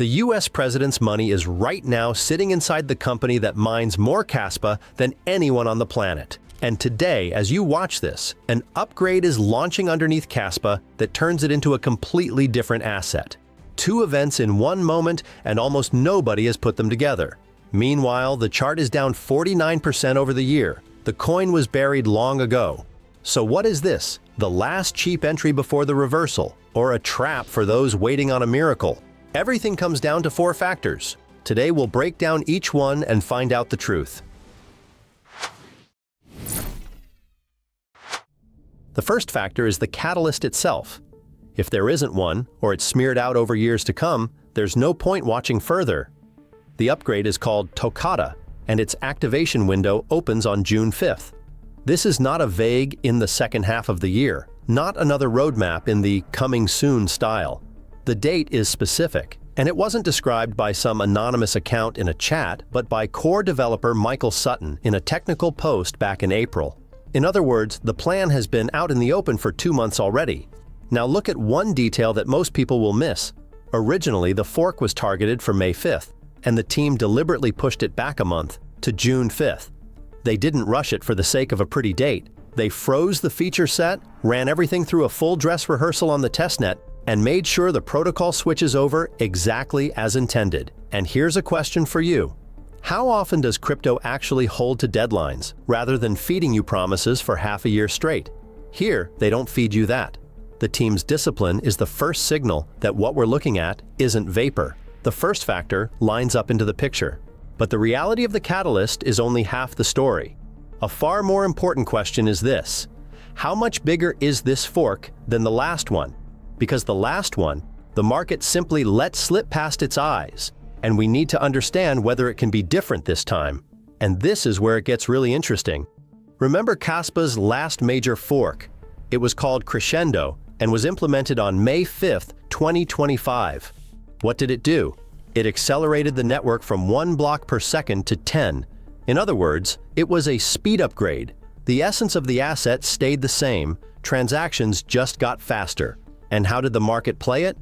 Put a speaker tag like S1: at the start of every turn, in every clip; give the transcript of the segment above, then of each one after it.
S1: The US president's money is right now sitting inside the company that mines more Kaspa than anyone on the planet. And today, as you watch this, an upgrade is launching underneath Kaspa that turns it into a completely different asset. Two events in one moment, and almost nobody has put them together. Meanwhile, the chart is down 49% over the year. The coin was buried long ago. So what is this? The last cheap entry before the reversal, or a trap for those waiting on a miracle? Everything comes down to four factors. Today we'll break down each one and find out the truth. The first factor is the catalyst itself. If there isn't one, or it's smeared out over years to come, there's no point watching further. The upgrade is called Toccata, and its activation window opens on June 5th. This is not a vague "in the second half of the year," not another roadmap in the "coming soon" style. The date is specific, and it wasn't described by some anonymous account in a chat, but by core developer Michael Sutton in a technical post back in April. In other words, the plan has been out in the open for 2 months already. Now look at one detail that most people will miss. Originally, the fork was targeted for May 5th, and the team deliberately pushed it back a month, to June 5th. They didn't rush it for the sake of a pretty date. They froze the feature set, ran everything through a full dress rehearsal on the testnet, and made sure the protocol switches over exactly as intended. And here's a question for you. How often does crypto actually hold to deadlines, rather than feeding you promises for half a year straight? Here, they don't feed you that. The team's discipline is the first signal that what we're looking at isn't vapor. The first factor lines up into the picture. But the reality of the catalyst is only half the story. A far more important question is this: how much bigger is this fork than the last one? Because the last one, the market simply let slip past its eyes, and we need to understand whether it can be different this time. And this is where it gets really interesting. Remember Kaspa's last major fork? It was called Crescendo and was implemented on May 5th, 2025. What did it do? It accelerated the network from 1 block per second to 10. In other words, it was a speed upgrade. The essence of the asset stayed the same, transactions just got faster. And how did the market play it?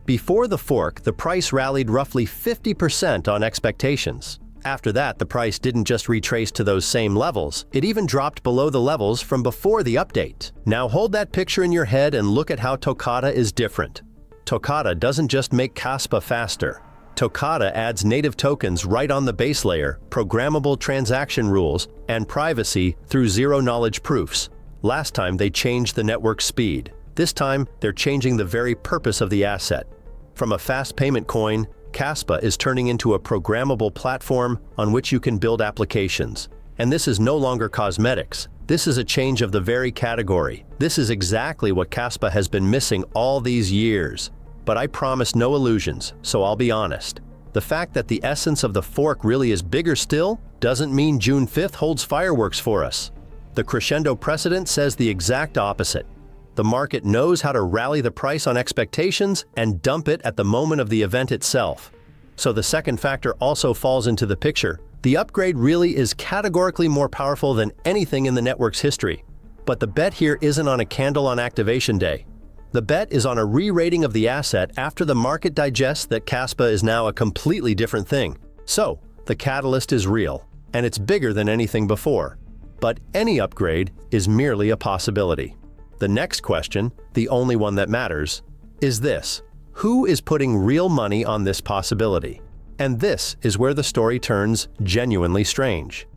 S1: Before the fork, the price rallied roughly 50% on expectations. After that, the price didn't just retrace to those same levels, it even dropped below the levels from before the update. Now hold that picture in your head and look at how Toccata is different. Toccata doesn't just make Kaspa faster. Toccata adds native tokens right on the base layer, programmable transaction rules, and privacy through zero-knowledge proofs. Last time they changed the network speed. This time, they're changing the very purpose of the asset. From a fast payment coin, Kaspa is turning into a programmable platform on which you can build applications. And this is no longer cosmetics. This is a change of the very category. This is exactly what Kaspa has been missing all these years. But I promise no illusions, so I'll be honest. The fact that the essence of the fork really is bigger still doesn't mean June 5th holds fireworks for us. The Crescendo precedent says the exact opposite. The market knows how to rally the price on expectations and dump it at the moment of the event itself. So the second factor also falls into the picture. The upgrade really is categorically more powerful than anything in the network's history. But the bet here isn't on a candle on activation day. The bet is on a re-rating of the asset after the market digests that Kaspa is now a completely different thing. So, the catalyst is real, and it's bigger than anything before. But any upgrade is merely a possibility. The next question, the only one that matters, is this: who is putting real money on this possibility? And this is where the story turns genuinely strange.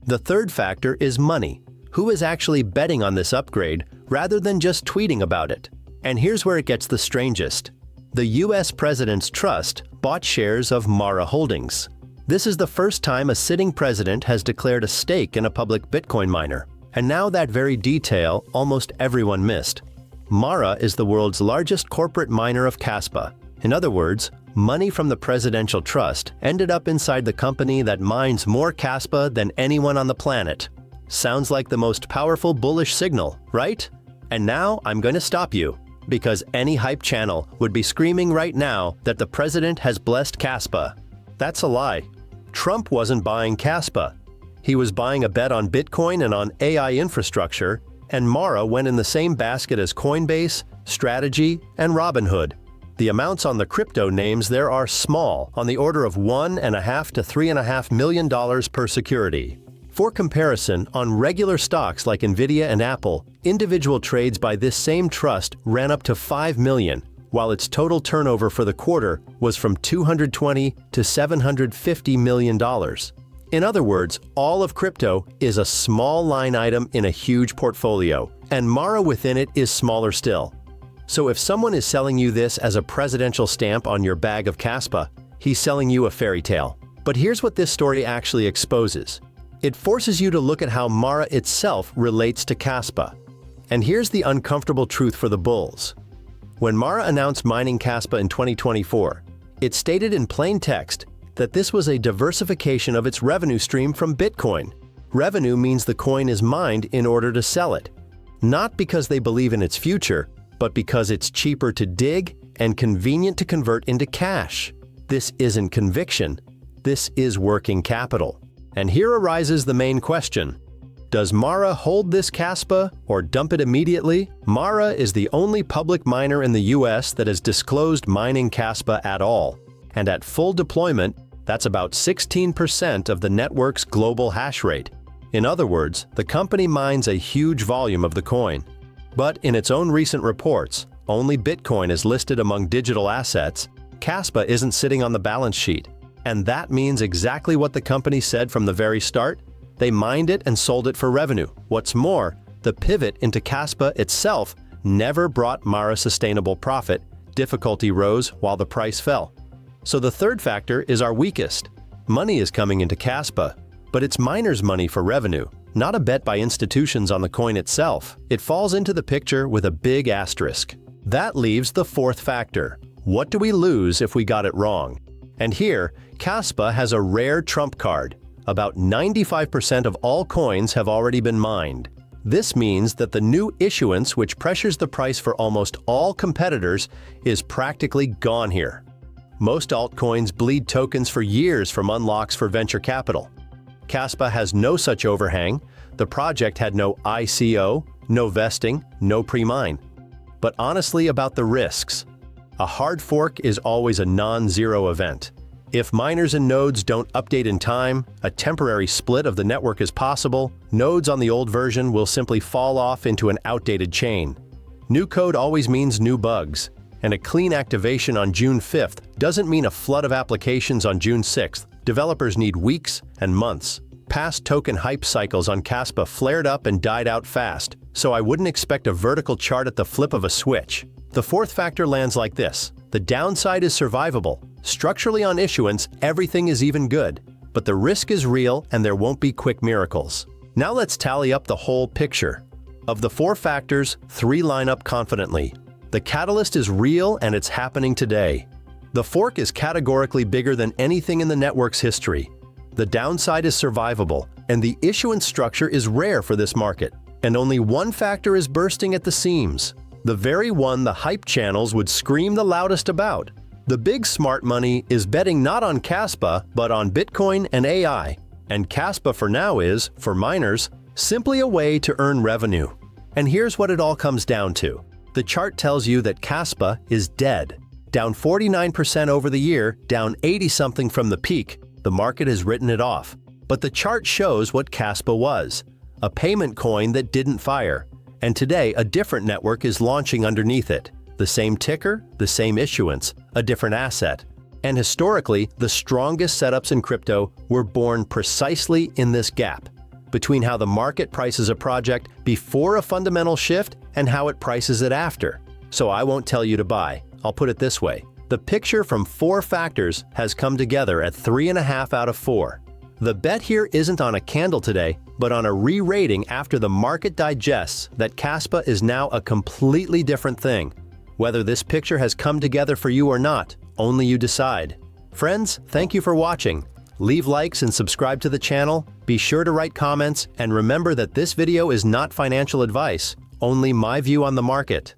S1: The third factor is money. Who is actually betting on this upgrade rather than just tweeting about it? And here's where it gets the strangest. The US President's Trust bought shares of Mara Holdings. This is the first time a sitting president has declared a stake in a public Bitcoin miner. And now that very detail almost everyone missed. Mara is the world's largest corporate miner of Kaspa. In other words, money from the presidential trust ended up inside the company that mines more Kaspa than anyone on the planet. Sounds like the most powerful bullish signal, right? And now I'm going to stop you, because any hype channel would be screaming right now that the president has blessed Kaspa. That's a lie. Trump wasn't buying Kaspa. He was buying a bet on Bitcoin and on AI infrastructure, and Mara went in the same basket as Coinbase, Strategy, and Robinhood. The amounts on the crypto names there are small, on the order of $1.5 to $3.5 million per security. For comparison, on regular stocks like Nvidia and Apple, individual trades by this same trust ran up to $5 million, while its total turnover for the quarter was from $220 to $750 million. In other words, all of crypto is a small line item in a huge portfolio, and Mara within it is smaller still. So if someone is selling you this as a presidential stamp on your bag of Kaspa, he's selling you a fairy tale. But here's what this story actually exposes. It forces you to look at how Mara itself relates to Kaspa. And here's the uncomfortable truth for the bulls. When Mara announced mining Kaspa in 2024, it stated in plain text that this was a diversification of its revenue stream from Bitcoin. Revenue means the coin is mined in order to sell it. Not because they believe in its future, but because it's cheaper to dig and convenient to convert into cash. This isn't conviction. This is working capital. And here arises the main question. Does Mara hold this Kaspa or dump it immediately? Mara is the only public miner in the US that has disclosed mining Kaspa at all. And at full deployment, that's about 16% of the network's global hash rate. In other words, the company mines a huge volume of the coin. But in its own recent reports, only Bitcoin is listed among digital assets. Kaspa isn't sitting on the balance sheet. And that means exactly what the company said from the very start. They mined it and sold it for revenue. What's more, the pivot into Kaspa itself never brought Mara sustainable profit. Difficulty rose while the price fell. So the third factor is our weakest. Money is coming into Kaspa, but it's miners' money for revenue, not a bet by institutions on the coin itself. It falls into the picture with a big asterisk. That leaves the fourth factor. What do we lose if we got it wrong? And here, Kaspa has a rare trump card. About 95% of all coins have already been mined. This means that the new issuance, which pressures the price for almost all competitors, is practically gone here. Most altcoins bleed tokens for years from unlocks for venture capital. Kaspa has no such overhang. The project had no ICO, no vesting, no pre-mine. But honestly about the risks. A hard fork is always a non-zero event. If miners and nodes don't update in time, a temporary split of the network is possible. Nodes on the old version will simply fall off into an outdated chain. New code always means new bugs, and a clean activation on June 5th doesn't mean a flood of applications on June 6th. Developers need weeks and months. Past token hype cycles on Kaspa flared up and died out fast, so I wouldn't expect a vertical chart at the flip of a switch. The fourth factor lands like this. The downside is survivable. Structurally on issuance, everything is even good. But the risk is real and there won't be quick miracles. Now let's tally up the whole picture. Of the four factors, three line up confidently. The catalyst is real and it's happening today. The fork is categorically bigger than anything in the network's history. The downside is survivable, and the issuance structure is rare for this market. And only one factor is bursting at the seams. The very one the hype channels would scream the loudest about. The big smart money is betting not on Kaspa, but on Bitcoin and AI. And Kaspa for now is, for miners, simply a way to earn revenue. And here's what it all comes down to. The chart tells you that Kaspa is dead. Down 49% over the year, down 80-something from the peak. The market has written it off. But the chart shows what Kaspa was. A payment coin that didn't fire. And today, a different network is launching underneath it. The same ticker, the same issuance, a different asset. And historically, the strongest setups in crypto were born precisely in this gap, between how the market prices a project before a fundamental shift and how it prices it after. So I won't tell you to buy. I'll put it this way. The picture from four factors has come together at 3.5 out of 4. The bet here isn't on a candle today, but on a re-rating after the market digests that Kaspa is now a completely different thing. Whether this picture has come together for you or not, only you decide. Friends, thank you for watching. Leave likes and subscribe to the channel, be sure to write comments, and remember that this video is not financial advice, only my view on the market.